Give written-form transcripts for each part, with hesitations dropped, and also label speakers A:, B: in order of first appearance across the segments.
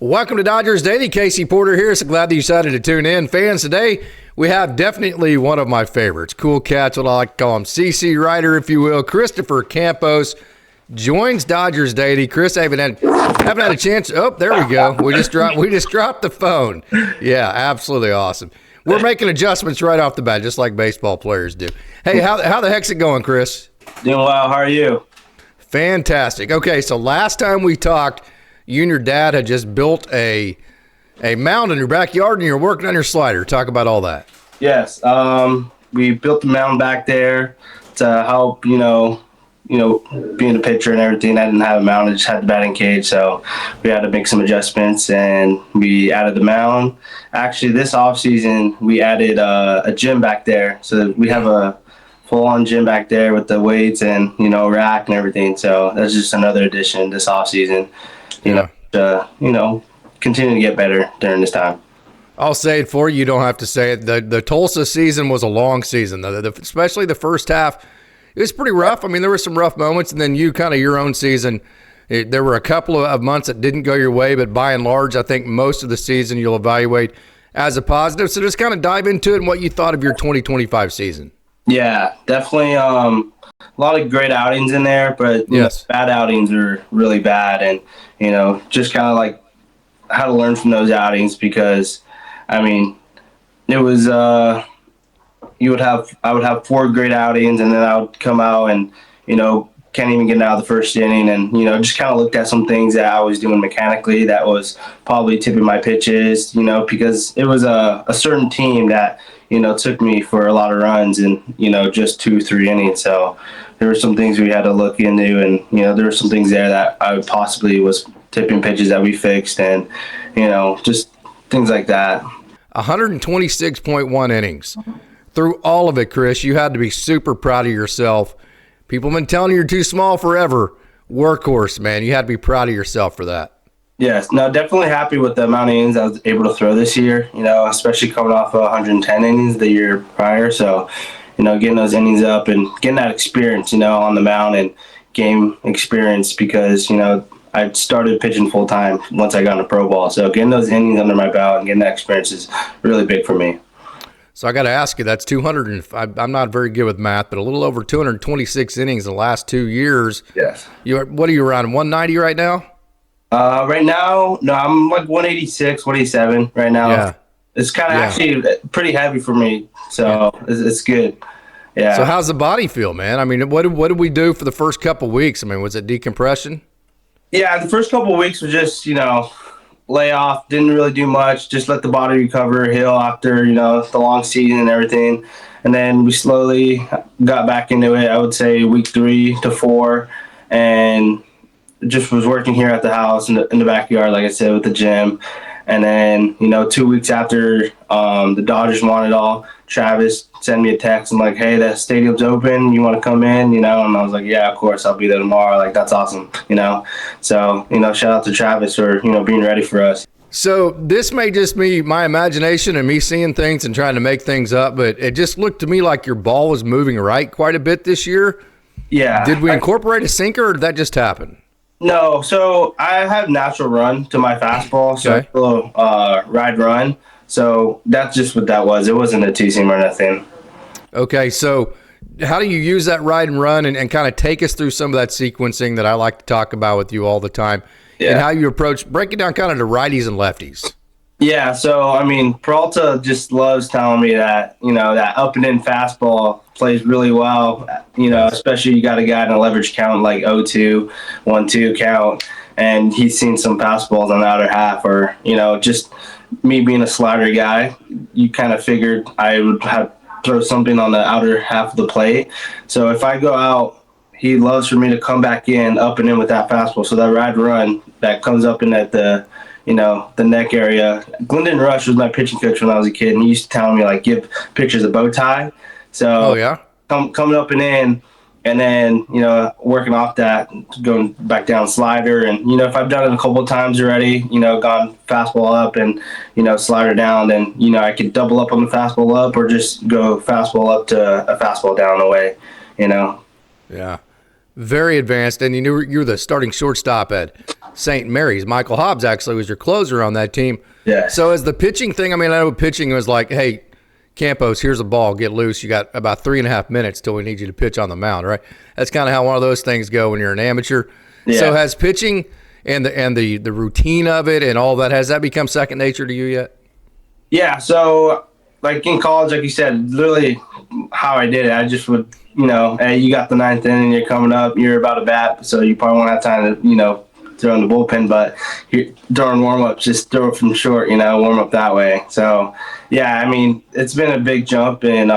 A: Welcome to Dodgers Daily. Casey Porter here. So glad that you decided to tune in. Fans, today we have definitely one of my favorites. Cool cats, what I like to call him. CC writer, if you will. Christopher Campos joins Dodgers Daily. Chris, I haven't had a chance. Oh, there we go. We just dropped the phone. Yeah, absolutely awesome. We're making adjustments right off the bat, just like baseball players do. Hey, how the heck's it going, Chris?
B: Doing well. How are you?
A: Fantastic. Okay, so last time we talked, you and your dad had just built a mound in your backyard, and you're working on your slider. Talk about all that.
B: Yes. We built the mound back there to help, being a pitcher and everything. I didn't have a mound. I just had the batting cage, so we had to make some adjustments, and we added the mound. Actually, this offseason, we added a gym back there. So we have a full-on gym back there with the weights and, rack and everything. So that's just another addition this offseason. Continue to get better during this time.
A: I'll say it for you. You don't have to say it. The Tulsa season was a long season, especially the first half. It was pretty rough. I mean, there were some rough moments, and then your own season. There were a couple of months that didn't go your way, but by and large, I think most of the season you'll evaluate as a positive. So just kind of dive into it and what you thought of your 2025 season.
B: Yeah, definitely. A lot of great outings in there, but
A: yes,
B: bad outings are really bad, and just kind of like how to learn from those outings, because it was I would have 4 great outings, and then I would come out and can't even get out of the first inning, and just kind of looked at some things that I was doing mechanically that was probably tipping my pitches, because it was a certain team that took me for a lot of runs in just 2-3 innings. So there were some things we had to look into, and there were some things there that I would possibly was tipping pitches that we fixed, and just things like that.
A: 126.1 innings. Through all of it, Chris, you had to be super proud of yourself. People have been telling you you're too small forever. Workhorse, man. You had to be proud of yourself for that.
B: Yes, no, definitely happy with the amount of innings I was able to throw this year, especially coming off of 110 innings the year prior. So, getting those innings up and getting that experience, on the mound and game experience, because, I started pitching full time once I got into pro ball. So getting those innings under my belt and getting that experience is really big for me.
A: So I got to ask you, that's 200. I'm not very good with math, but a little over 226 innings in the last 2 years.
B: Yes.
A: What are you around, 190 right now?
B: Right now, no, I'm like 186, 187 right now.
A: Yeah.
B: It's kind of actually pretty heavy for me, so it's good. Yeah.
A: So how's the body feel, man? What did we do for the first couple of weeks? Was it decompression?
B: Yeah, the first couple of weeks was just, lay off, didn't really do much, just let the body recover, heal after, the long season and everything. And then we slowly got back into it, I would say week 3 to 4, and just was working here at the house in the backyard, like I said, with the gym. And then, 2 weeks after the Dodgers won it all, Travis sent me a text. I'm like, hey, the stadium's open. You want to come in? And I was like, yeah, of course, I'll be there tomorrow. Like, that's awesome, So, shout out to Travis for, being ready for us.
A: So this may just be my imagination and me seeing things and trying to make things up, but it just looked to me like your ball was moving right quite a bit this year.
B: Yeah.
A: Did we incorporate a sinker, or did that just happen?
B: No, so I have natural run to my fastball, so a little ride run. So that's just what that was. It wasn't a two-seam or nothing. Okay,
A: so how do you use that ride and run, and kind of take us through some of that sequencing that I like to talk about with you all the time, and how you break it down kind of to righties and lefties?
B: Yeah, so, Peralta just loves telling me that, that up and in fastball plays really well, especially you got a guy in a leverage count like 0-2, 1-2 count, and he's seen some fastballs on the outer half, or, just me being a slider guy, you kind of figured I would throw something on the outer half of the plate. So if I go out, he loves for me to come back in, up and in with that fastball. So that ride run that comes up in at the neck area. Glendon Rush was my pitching coach when I was a kid, and he used to tell me, give pitchers a bow tie. So coming up and in, and then, working off that, going back down slider. And, if I've done it a couple of times already, gone fastball up and, slider down, then, I could double up on the fastball up, or just go fastball up to a fastball down away,
A: Yeah. Very advanced. And you're the starting shortstop at St. Mary's. Michael Hobbs actually was your closer on that team.
B: Yeah.
A: So as the pitching thing, I mean, I know pitching was like, hey, Campos, here's a ball, get loose. You got about 3.5 minutes till we need you to pitch on the mound, right? That's kind of how one of those things go when you're an amateur. Yeah. So has pitching and the routine of it and all that, has that become second nature to you yet?
B: Yeah. So like in college, like you said, literally how I did it, I just would, hey, you got the 9th inning, you're coming up, you're about to bat, so you probably won't have time to, throw in the bullpen, but during warm-ups, just throw it from short, warm up that way. So, yeah, I mean, it's been a big jump in,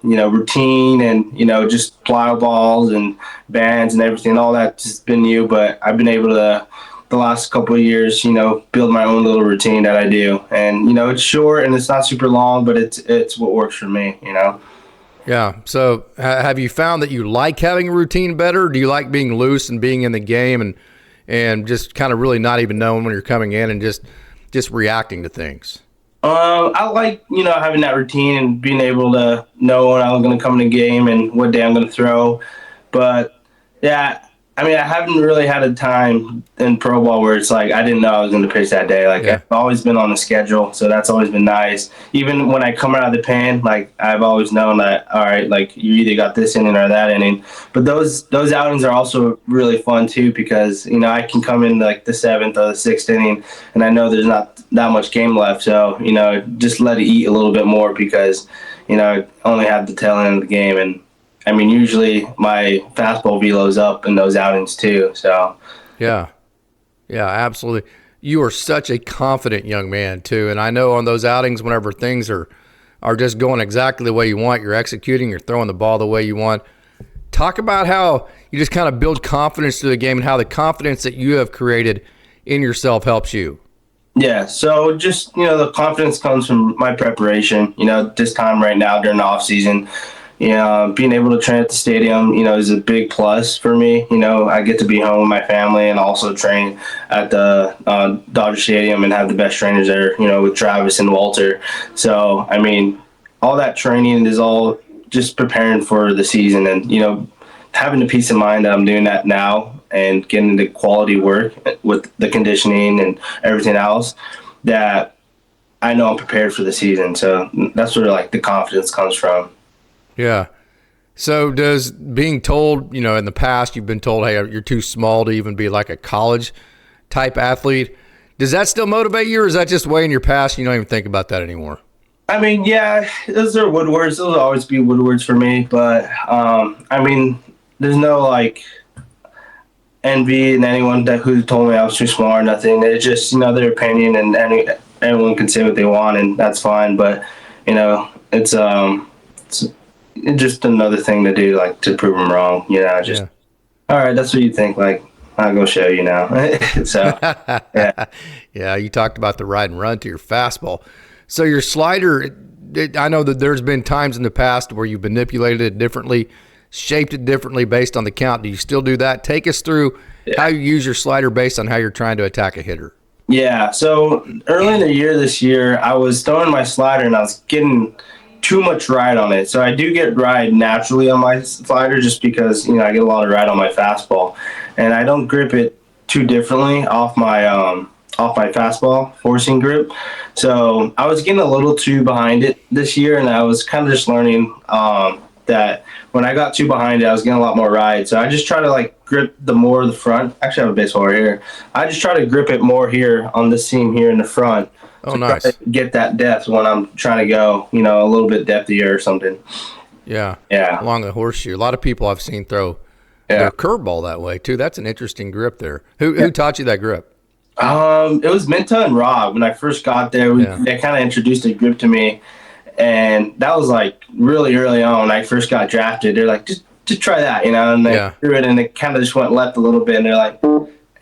B: routine and, just plyo balls and bands and everything. All that's just been new, but I've been able to, the last couple of years, build my own little routine that I do. And, it's short and it's not super long, but it's what works for me,
A: Yeah. So have you found that you like having a routine better? Do you like being loose and being in the game and just kind of really not even knowing when you're coming in and just reacting to things?
B: I like, having that routine and being able to know when I'm going to come in a game and what day I'm going to throw. But, yeah, I mean, I haven't really had a time in pro ball where it's like I didn't know I was going to pitch that day. Like, I've always been on the schedule, so that's always been nice. Even when I come out of the pen, like, I've always known that, all right, like, you either got this inning or that inning. But those outings are also really fun, too, because, I can come in, like, the 7th or the 6th inning, and I know there's not that much game left. So, just let it eat a little bit more because, I only have the tail end of the game. And I mean, usually my fastball velo's up in those outings too. So,
A: yeah, absolutely. You are such a confident young man too, and I know on those outings, whenever things are just going exactly the way you want, you're executing, you're throwing the ball the way you want. Talk about how you just kind of build confidence to the game and how the confidence that you have created in yourself helps you.
B: Yeah, so just the confidence comes from my preparation. This time right now during the off season. Being able to train at the stadium, is a big plus for me. I get to be home with my family and also train at the Dodger Stadium and have the best trainers there, with Travis and Walter. So, I mean, all that training is all just preparing for the season and, having the peace of mind that I'm doing that now and getting the quality work with the conditioning and everything else that I know I'm prepared for the season. So that's where, like, the confidence comes from.
A: Yeah. So does being told, in the past you've been told, hey, you're too small to even be like a college type athlete. Does that still motivate you or is that just way in your past and you don't even think about that anymore?
B: I mean, yeah, those are Woodwards. Those will always be Woodwards for me. But, I mean, there's no, like, envy in anyone who told me I was too small or nothing. It's just, their opinion and anyone can say what they want and that's fine. But, it's just another thing to do, like, to prove them wrong, all right, that's what you think, like, I'll go show you now. So, yeah.
A: Yeah, you talked about the ride and run to your fastball. So your slider, I know that there's been times in the past where you've manipulated it differently, shaped it differently based on the count. Do you still do that? Take us through how you use your slider based on how you're trying to attack a hitter.
B: Yeah, so early in the year this year, I was throwing my slider and I was getting too much ride on it. So I do get ride naturally on my slider just because, I get a lot of ride on my fastball. And I don't grip it too differently off my fastball forcing grip. So I was getting a little too behind it this year, and I was kind of just learning that when I got too behind it, I was getting a lot more ride. So I just try to, like, grip the more of the front. Actually, I have a baseball right here. I just try to grip it more here on this seam here in the front.
A: Oh, nice.
B: Get that depth when I'm trying to go, a little bit depthier or something.
A: Yeah.
B: Yeah.
A: Along the horseshoe. A lot of people I've seen throw their curveball that way, too. That's an interesting grip there. Who taught you that grip?
B: It was Minta and Rob. When I first got there, they kind of introduced a grip to me. And that was, like, really early on when I first got drafted. They're like, just try that, And they threw it, and it kind of just went left a little bit. And they're like,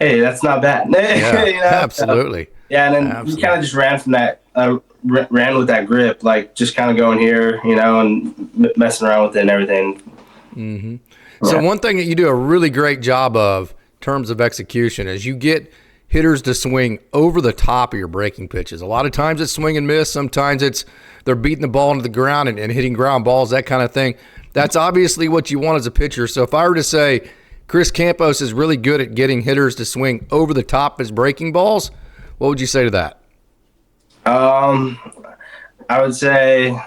B: hey, that's not bad.
A: Yeah, absolutely.
B: Yeah, and then we kind of just ran from that, ran with that grip, like just kind of going here, and messing around with it and everything.
A: Mm-hmm. So one thing that you do a really great job of in terms of execution is you get hitters to swing over the top of your breaking pitches. A lot of times it's swing and miss. Sometimes they're beating the ball into the ground and hitting ground balls, that kind of thing. That's obviously what you want as a pitcher. So if I were to say, Chris Campos is really good at getting hitters to swing over the top as breaking balls. What would you say to that?
B: I would say,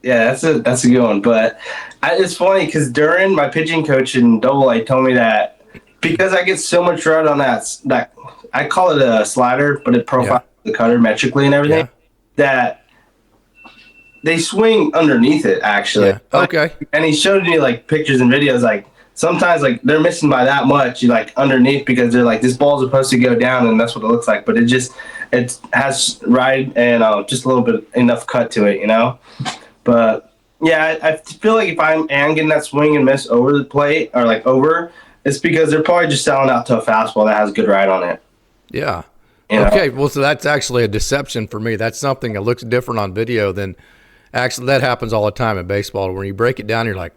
B: yeah, that's a good one. But it's funny because during my pitching coach in Double A told me that because I get so much right on that I call it a slider, but it profiles the cutter metrically and everything, that they swing underneath it actually.
A: Yeah. Okay.
B: And he showed me like pictures and videos, like sometimes like they're missing by that much, like underneath, because they're like, this ball's supposed to go down and that's what it looks like, but it has ride and just a little bit enough cut to it, But yeah, I feel like if I am getting that swing and miss over the plate or like over, it's because they're probably just selling out to a fastball that has good ride on it.
A: Yeah. Okay. Well, so that's actually a deception for me. That's something that looks different on video than actually that happens all the time in baseball. When you break it down, you're like,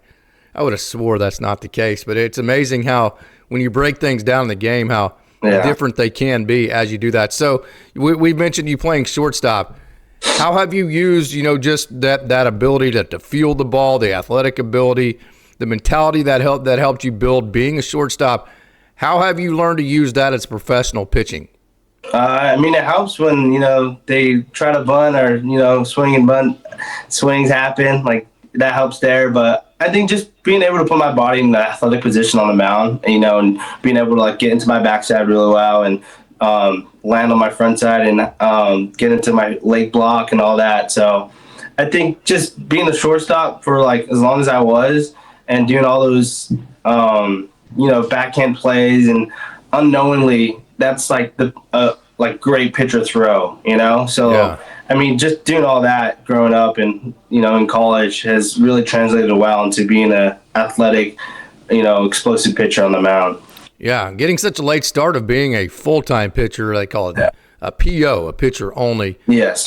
A: I would have swore that's not the case. But it's amazing how when you break things down in the game, how different they can be as you do that. So we mentioned you playing shortstop. How have you used, just that ability to field the ball, the athletic ability, the mentality that helped you build being a shortstop? How have you learned to use that as professional pitching?
B: It helps when, they try to bunt or, swing and bunt swings happen. Like, that helps there. But I think just being able to put my body in the athletic position on the mound, and being able to, like, get into my backside really well and land on my front side and get into my leg block and all that. So I think just being the shortstop for, like, as long as I was and doing all those, backhand plays and unknowingly, that's like the great pitcher throw, So, just doing all that growing up and, in college has really translated well into being a athletic, explosive pitcher on the mound.
A: Yeah, getting such a late start of being a full-time pitcher, they call it a PO, a pitcher only,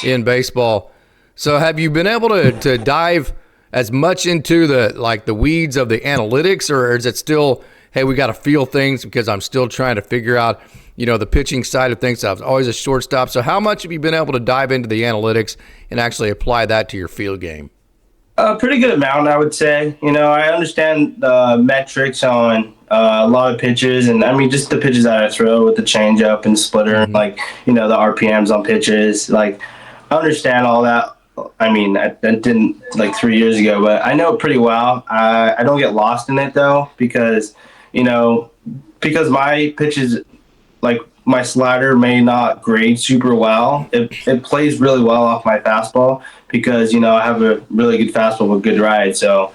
A: in baseball. So have you been able to dive as much into the weeds of the analytics, or is it still, hey, we got to feel things because I'm still trying to figure out, the pitching side of things? I was always a shortstop. So how much have you been able to dive into the analytics and actually apply that to your field game?
B: A pretty good amount, I would say. I understand the metrics on a lot of pitches, and just the pitches that I throw with the changeup and splitter, and the RPMs on pitches. Like, I understand all that. I didn't 3 years ago, but I know it pretty well. I don't get lost in it though, because my pitches, like my slider, may not grade super well. It plays really well off my fastball because I have a really good fastball with good ride. So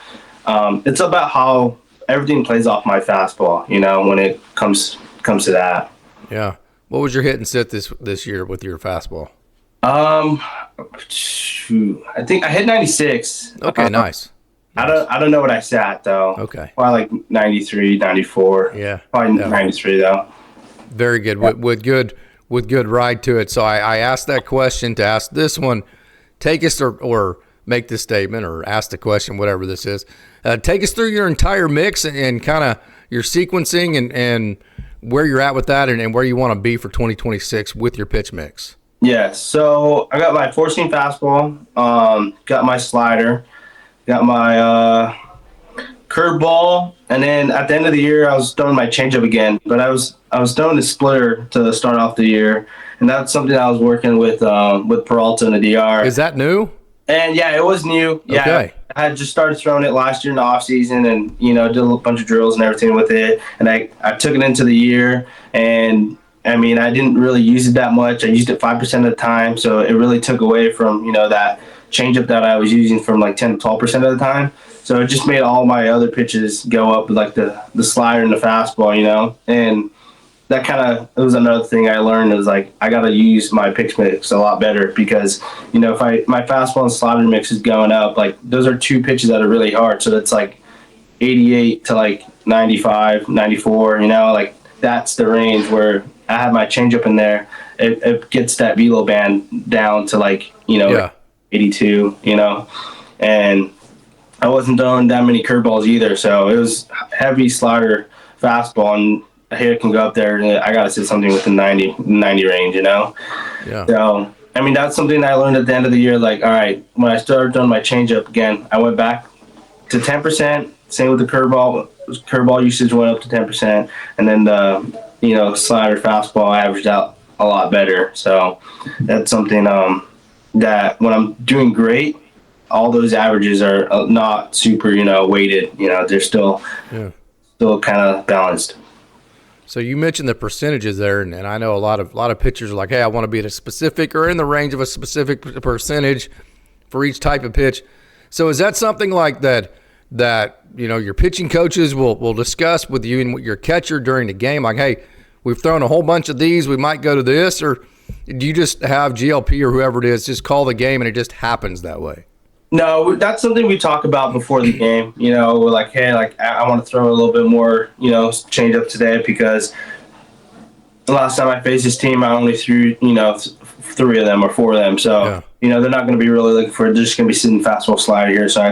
B: it's about how everything plays off my fastball. When it comes to that.
A: Yeah. What was your hit and sit this year with your fastball?
B: I think I hit 96.
A: Okay, nice.
B: I don't know what I sat though.
A: Okay.
B: Probably like 93, 94.
A: Yeah.
B: Probably 93 though.
A: Very good. With good ride to it. So I asked that question to ask this one. Take us or make this statement or ask the question, whatever this is. Take us through your entire mix and kind of your sequencing and where you're at with that and where you want to be for 2026 with your pitch mix.
B: Yeah, so I got my 4-seam fastball, got my slider, got my curveball, and then at the end of the year, I was throwing my changeup again. But I was throwing the splitter to start off the year, and that's something I was working with Peralta in the DR.
A: Is that new?
B: And yeah, it was new. Yeah,
A: okay.
B: I had just started throwing it last year in the off season, and did a bunch of drills and everything with it, and I took it into the year and. I didn't really use it that much. I used it 5% of the time, so it really took away from, that changeup that I was using from like 10 to 12% of the time. So it just made all my other pitches go up with like the slider and the fastball, and that it was another thing I learned is like I got to use my pitch mix a lot better because, if my fastball and slider mix is going up, like those are two pitches that are really hard. So that's like 88 to like 95, 94, like that's the range where I have my changeup in there. It gets that velo band down to like 82, and I wasn't throwing that many curveballs either. So it was heavy slider fastball, and a hitter can go up there, and I got to sit something within 90 range, Yeah. So that's something I learned at the end of the year. Like, all right, when I started throwing my changeup again, I went back to 10%, Same with the curveball. Curveball usage went up to 10%, and then the slider fastball averaged out a lot better. So that's something that when I'm doing great, all those averages are not super weighted. They're still kind of balanced.
A: So you mentioned the percentages there, and I know a lot of pitchers are like, hey, I want to be at a specific or in the range of a specific percentage for each type of pitch. So is that something like that your pitching coaches will discuss with you and with your catcher during the game? Like, hey, we've thrown a whole bunch of these, we might go to this, or do you just have GLP or whoever it is just call the game and it just happens that way?
B: No, that's something we talk about before the game. We're like, hey, I want to throw a little bit more, change up today, because the last time I faced this team, I only threw, 3 of them or 4 of them. So, they're not going to be really looking for it. They're just going to be sitting fastball slider here. So I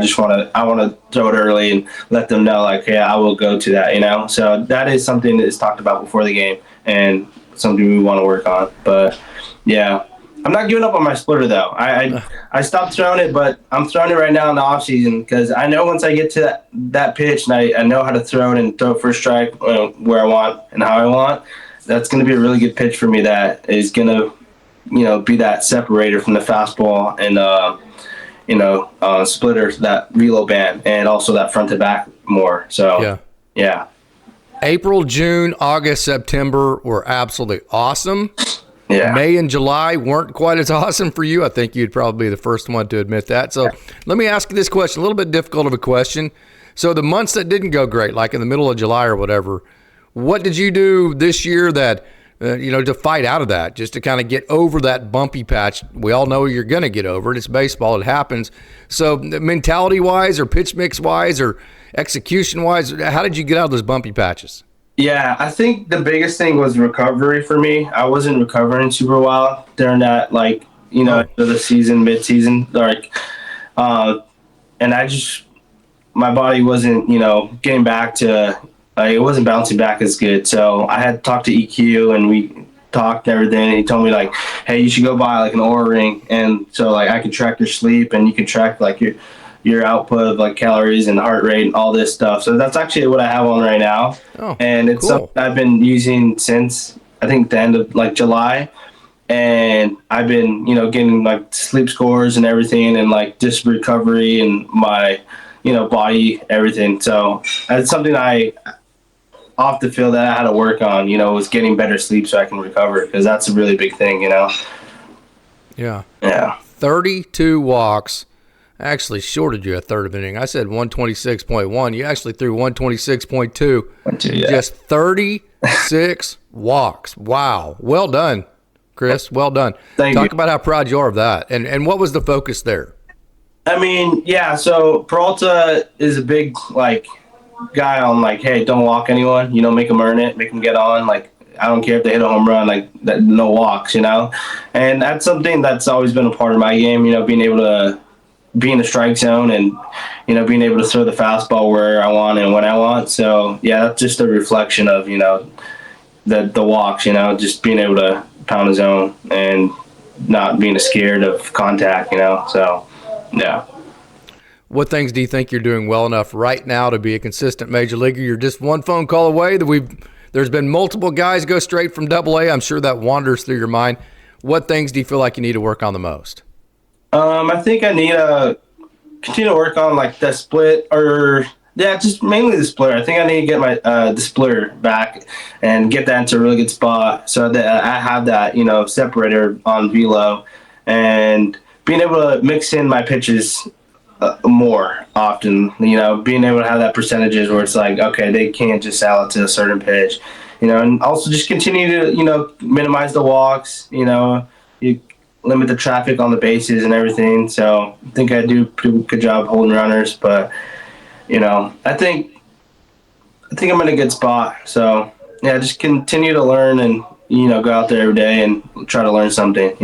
B: want to throw it early and let them know, like, hey, I will go to that, So that is something that is talked about before the game and something we want to work on. But, yeah. I'm not giving up on my splitter, though. I stopped throwing it, but I'm throwing it right now in the offseason, because I know once I get to that pitch and I know how to throw it and throw it first strike where I want and how I want, that's going to be a really good pitch for me that is going to, be that separator from the fastball and, splitter, that velo band, and also that front to back more. So, yeah.
A: April, June, August, September were absolutely awesome.
B: Yeah.
A: May and July weren't quite as awesome for you. I think you'd probably be the first one to admit that. So let me ask you this question, a little bit difficult of a question. So the months that didn't go great, like in the middle of July or whatever, what did you do this year that, to fight out of that, just to kind of get over that bumpy patch? We all know you're going to get over it. It's baseball. It happens. So mentality-wise or pitch mix-wise or execution-wise, how did you get out of those bumpy patches?
B: Yeah, I think the biggest thing was recovery for me. I wasn't recovering super well during that, the season, mid-season, and my body wasn't, getting back to, it wasn't bouncing back as good. So I had talked to EQ, and we talked and everything, and he told me, like, hey, you should go buy, an Oura Ring, and so, I could track your sleep, and you can track, your output of calories and heart rate and all this stuff. So that's actually what I have on right now.
A: Oh,
B: and it's
A: cool.
B: something I've been using since I think the end of July. And I've been, getting sleep scores and everything, and just recovery and my, body, everything. So that's something I off the field that I had to work on, was getting better sleep so I can recover, because that's a really big thing,
A: Yeah.
B: 32
A: walks. Actually shorted you a third of an inning. I said 126.1. You actually threw 126.2. Just 36 walks. Wow. Well done, Chris. Well done. Talk about how proud you are of that. And what was the focus there?
B: I mean, yeah, so Peralta is a big, guy on, hey, don't walk anyone. Make them earn it. Make them get on. I don't care if they hit a home run, that, no walks, And that's something that's always been a part of my game, being able to be in the strike zone and, being able to throw the fastball where I want and when I want. So, yeah, that's just a reflection of, the walks, just being able to pound the zone and not being scared of contact, So, yeah.
A: What things do you think you're doing well enough right now to be a consistent major leaguer? You're just one phone call away. There's been multiple guys go straight from AA. I'm sure that wanders through your mind. What things do you feel like you need to work on the most?
B: I think I need to continue to work on the split, just mainly the splitter. I think I need to get my the splitter back and get that into a really good spot so that I have that separator on velo, and being able to mix in my pitches more often. Being able to have that percentages where it's okay, they can't just sell it to a certain pitch, and also just continue to minimize the walks. You limit the traffic on the bases and everything. So I think I do a pretty good job holding runners, but I think I'm in a good spot. So yeah, just continue to learn and go out there every day and try to learn something.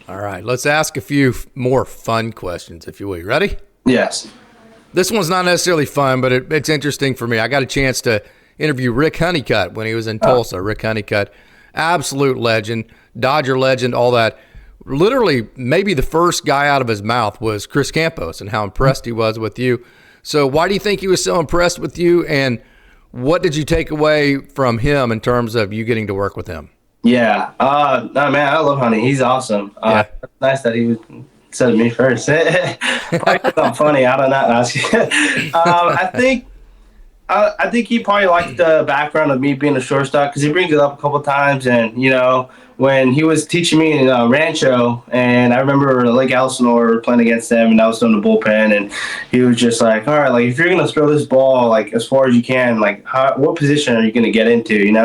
A: All right, let's ask a few more fun questions, if you will. You ready?
B: Yes.
A: This one's not necessarily fun, but it's interesting for me. I got a chance to interview Rick Honeycutt when he was in Tulsa. Rick Honeycutt, absolute legend, Dodger legend, all that. Literally, maybe the first guy out of his mouth was Chris Campos and how impressed he was with you. So why do you think he was so impressed with you, and what did you take away from him in terms of you getting to work with him?
B: Yeah. No, man, I love Honey. He's awesome.
A: Yeah.
B: It's nice that he said me first. Probably 'cause I'm funny. I don't know. I think he probably liked the background of me being a shortstop because he brings it up a couple of times. And, when he was teaching me in Rancho, and I remember Lake Elsinore playing against them, and I was in the bullpen, and he was just like, all right, like, if you're going to throw this ball, like, as far as you can, like, what position are you going to get into, And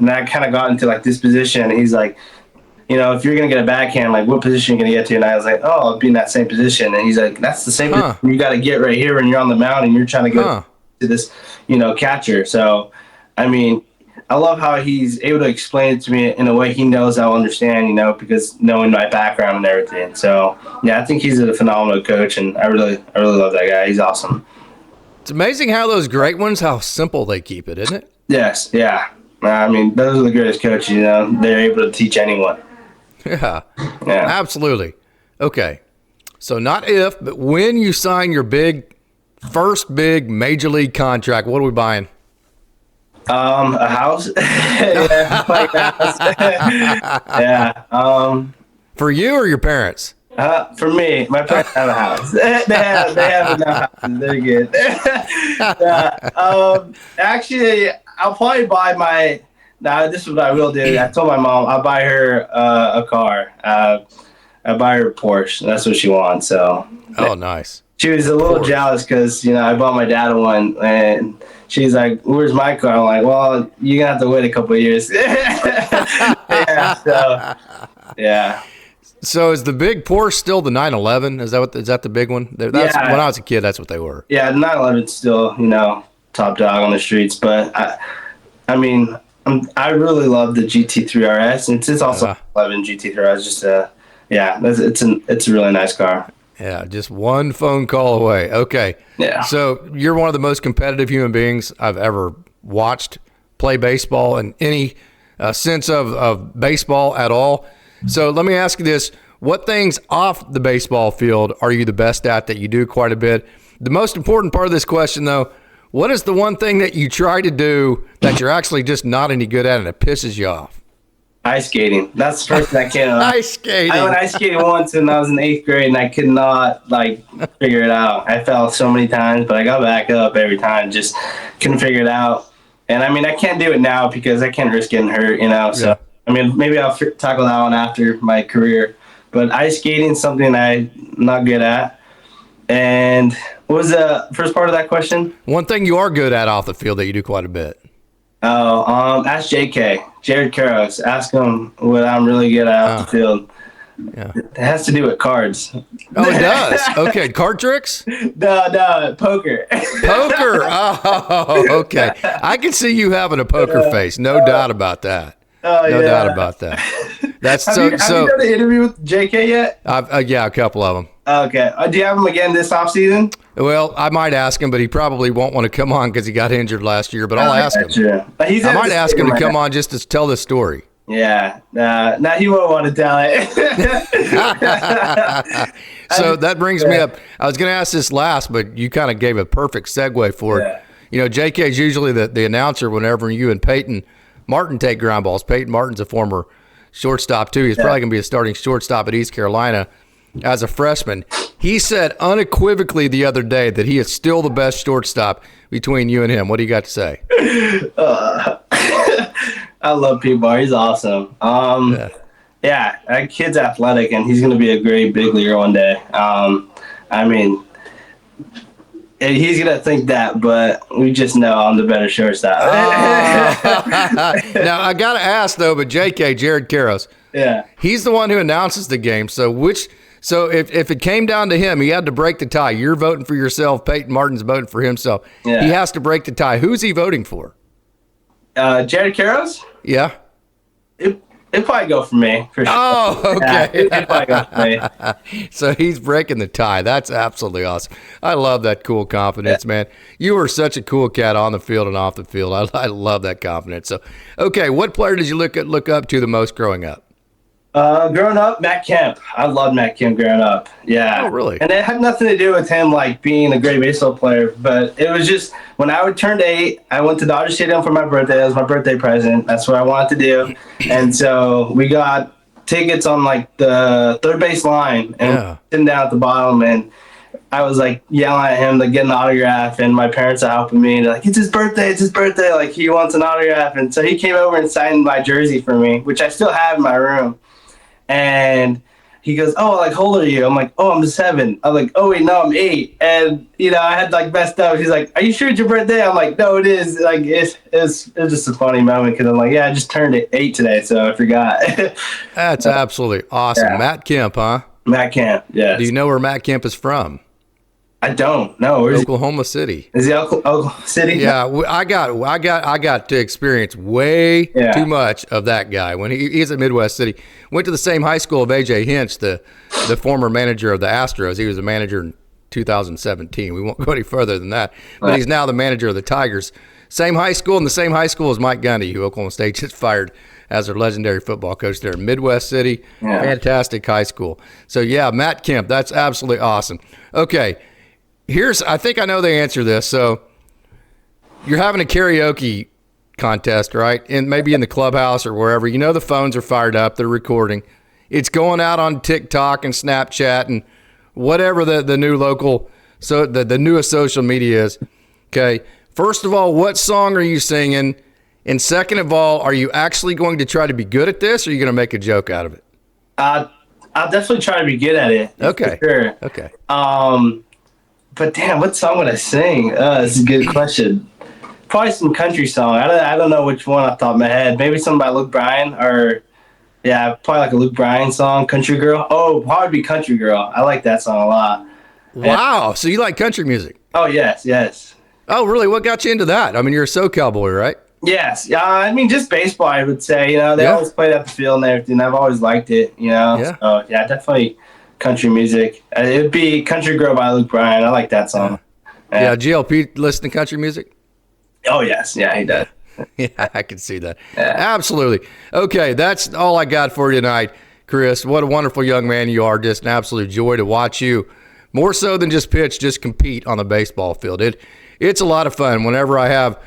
B: I kind of got into, like, this position, and he's like, if you're going to get a backhand, like, what position are you going to get to? And I was like, oh, I'll be in that same position. And he's like, that's the same position you got to get right here when you're on the mound and you're trying to go to this, catcher. So, I mean, I love how he's able to explain it to me in a way he knows I'll understand, because knowing my background and everything. So, yeah, I think he's a phenomenal coach, and I really love that guy. He's awesome.
A: It's amazing how those great ones, how simple they keep it, isn't it?
B: Yes, yeah. I mean, those are the greatest coaches, They're able to teach anyone.
A: Yeah, absolutely. Okay, so not if, but when you sign your first big major league contract, what are we buying?
B: A house. Yeah, like a house. Yeah.
A: For you or your parents?
B: For me, my parents have a house. They have enough houses. They're good. Actually, I'll probably buy my. Now, this is what I will do. I told my mom I'll buy her a car. I buy her a Porsche. That's what she wants. So.
A: Oh, nice.
B: She was a little jealous because I bought my dad one, and she's like, "Where's my car?" I'm like, "Well, you're gonna have to wait a couple of years." Yeah. So
A: is the big Porsche still the 911? Is that the big one? When I was a kid, that's what they were.
B: Yeah, the 911's still top dog on the streets, but I mean, I really love the GT3 RS, and it's also 11 GT3 RS. Just it's a really nice car.
A: Yeah, just one phone call away. Okay.
B: Yeah.
A: So you're one of the most competitive human beings I've ever watched play baseball in any sense of baseball at all. So let me ask you this. What things off the baseball field are you the best at that you do quite a bit? The most important part of this question, though, what is the one thing that you try to do that you're actually just not any good at and it pisses you off?
B: Ice skating. That's the first thing I can't.
A: Ice skating.
B: I went ice skating once when I was in 8th grade, and I could not figure it out. I fell so many times, but I got back up every time. Just couldn't figure it out. And I mean, I can't do it now because I can't risk getting hurt. So I mean, maybe I'll tackle that one after my career. But ice skating is something I'm not good at. And what was the first part of that question?
A: One thing you are good at off the field that you do quite a bit.
B: Ask JK, Jared Caros. Ask him what I'm really good at off the field.
A: Yeah.
B: It has to do with cards.
A: Oh, it does? Okay. Card tricks?
B: No, poker.
A: Poker. Oh, okay. I can see you having a poker face. No doubt about that. No doubt about that. That's
B: have you done an interview with JK yet?
A: Yeah, a couple of them.
B: Okay. Do you have him again this offseason?
A: Well, I might ask him, but he probably won't want to come on because he got injured last year. But I'll ask him. I might ask him to come on just to tell the story.
B: Yeah. Nah, he won't want to tell it.
A: So that brings me up. I was going to ask this last, but you kind of gave a perfect segue for it. JK is usually the announcer whenever you and Peyton Martin take ground balls. Peyton Martin's a former shortstop, too. He's probably going to be a starting shortstop at East Carolina as a freshman. He said unequivocally the other day that he is still the best shortstop between you and him. What do you got to say?
B: I love P-Bar. He's awesome. That kid's athletic, and he's going to be a great big leaguer one day. I mean, he's going to think that, but we just know I'm the better shortstop.
A: Now, I got to ask, though, but JK, Jared Caros, he's the one who announces the game. So if it came down to him, he had to break the tie. You're voting for yourself. Peyton Martin's voting for himself. He has to break the tie. Who's he voting for?
B: Jared Caros?
A: Yeah.
B: It'd probably go for me, for sure.
A: Oh, okay.
B: It'd probably go for
A: me. So he's breaking the tie. That's absolutely awesome. I love that cool confidence, man. You are such a cool cat on the field and off the field. I love that confidence. So, okay, what player did you look up to the most growing up?
B: Growing up, Matt Kemp. I loved Matt Kemp growing up. Yeah.
A: Oh, really?
B: And it had nothing to do with him like being a great baseball player, but it was just when I would turn 8, I went to Dodger Stadium for my birthday. That was my birthday present. That's what I wanted to do. And so we got tickets on like the third base line and sitting down at the bottom, and I was like yelling at him to get an autograph, and my parents are helping me. They're like, it's his birthday, like he wants an autograph. And so he came over and signed my jersey for me, which I still have in my room. And he goes, oh, like, how old are you? I'm like, oh, I'm 7. I'm like, oh, wait, no, I'm 8. And, I had, like, messed up. He's like, are you sure it's your birthday? I'm like, no, it is. Like, it's just a funny moment because I'm like, yeah, I just turned 8 today, so I forgot.
A: That's absolutely awesome.
B: Yeah.
A: Matt Kemp, huh?
B: Matt Kemp, yes.
A: Do you know where Matt Kemp is from?
B: I don't know. Where's
A: Oklahoma City.
B: Is he Oklahoma City?
A: Yeah, I got to experience way too much of that guy when he's at Midwest City. Went to the same high school of AJ Hinch, the former manager of the Astros. He was the manager in 2017. We won't go any further than that. But he's now the manager of the Tigers. Same high school, and the same high school as Mike Gundy, who Oklahoma State just fired as their legendary football coach there in Midwest City. Yeah. Fantastic high school. So, yeah, Matt Kemp, that's absolutely awesome. Okay. I think I know the answer to this. So you're having a karaoke contest, right? And maybe in the clubhouse or wherever. The phones are fired up. They're recording. It's going out on TikTok and Snapchat and whatever the new local, so the newest social media is. Okay. First of all, what song are you singing? And second of all, are you actually going to try to be good at this, or are you going to make a joke out of it?
B: I'll definitely try to be good at it.
A: Okay.
B: For sure.
A: Okay.
B: But damn, what song would I sing? That's a good question. Probably some country song. I don't know which one off the top of my head. Maybe something by Luke Bryan, or probably like a Luke Bryan song, Country Girl. Oh, probably be Country Girl. I like that song a lot.
A: Wow. So you like country music?
B: Oh, yes.
A: Oh, really? What got you into that? I mean, you're a SoCal boy, right?
B: Yes. I mean, just baseball, I would say. They always played at the field and everything. I've always liked it,
A: Yeah.
B: So, definitely country music. It would be Country Girl by Luke Bryan. I like that song.
A: Yeah, GLP listen to country music?
B: Oh, yes. Yeah, he does.
A: Yeah, I can see that. Yeah. Absolutely. Okay, that's all I got for you tonight, Chris. What a wonderful young man you are. Just an absolute joy to watch you. More so than just pitch, just compete on the baseball field. It's a lot of fun. Whenever I have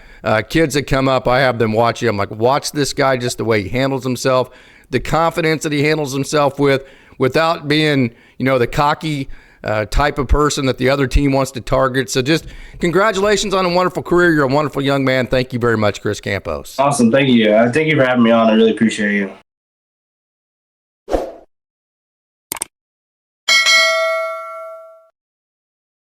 A: kids that come up, I have them watch you. I'm like, watch this guy, just the way he handles himself, the confidence that he handles himself with, without being, the cocky type of person that the other team wants to target. So just congratulations on a wonderful career. You're a wonderful young man. Thank you very much, Chris Campos.
B: Awesome. Thank you. Thank you for having me on. I really appreciate you.